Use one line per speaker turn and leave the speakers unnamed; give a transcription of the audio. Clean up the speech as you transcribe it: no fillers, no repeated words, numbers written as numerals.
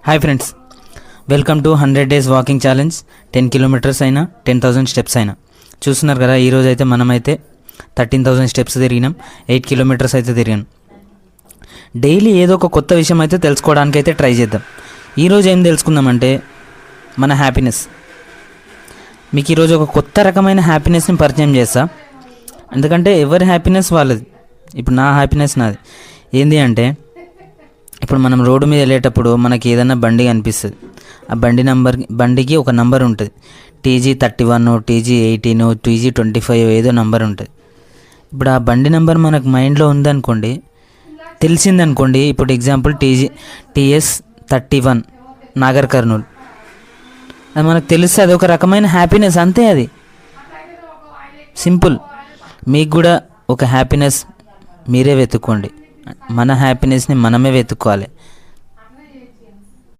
Hi friends, welcome to 100 days walking challenge. 10 kilometers అయినా 10,000 steps అయినా చూస్తున్నారు కదా. ఈరోజు అయితే మనమైతే 13,000 steps తిరిగినాం, 8 kilometers అయితే తిరిగాను. డైలీ ఏదో ఒక కొత్త విషయం అయితే తెలుసుకోవడానికి అయితే ట్రై చేద్దాం. ఈరోజు ఏం తెలుసుకుందామంటే మన హ్యాపీనెస్. మీకు ఈరోజు ఒక కొత్త రకమైన హ్యాపీనెస్ని పరిచయం చేస్తా. ఎందుకంటే ఎవరి హ్యాపీనెస్ వాళ్ళది. ఇప్పుడు నా హ్యాపీనెస్ నాది. ఏంది అంటే, ఇప్పుడు మనం రోడ్డు మీద వెళ్ళేటప్పుడు మనకి ఏదైనా బండి కనిపిస్తుంది. ఆ బండికి ఒక నంబర్ ఉంటుంది. TG31, TG18, TG25 ఏదో నంబర్ ఉంటుంది. ఇప్పుడు ఆ బండి నెంబర్ మనకు మైండ్లో ఉందనుకోండి, తెలిసిందనుకోండి. ఇప్పుడు ఎగ్జాంపుల్ TS31 నాగర్ కర్నూల్, అది మనకు తెలిస్తే అది ఒక రకమైన హ్యాపీనెస్, అంతే. అది సింపుల్. మీకు కూడా ఒక హ్యాపీనెస్ మీరే వెతుక్కోండి. మన హ్యాపీనెస్ని మనమే వెతుక్కోవాలి.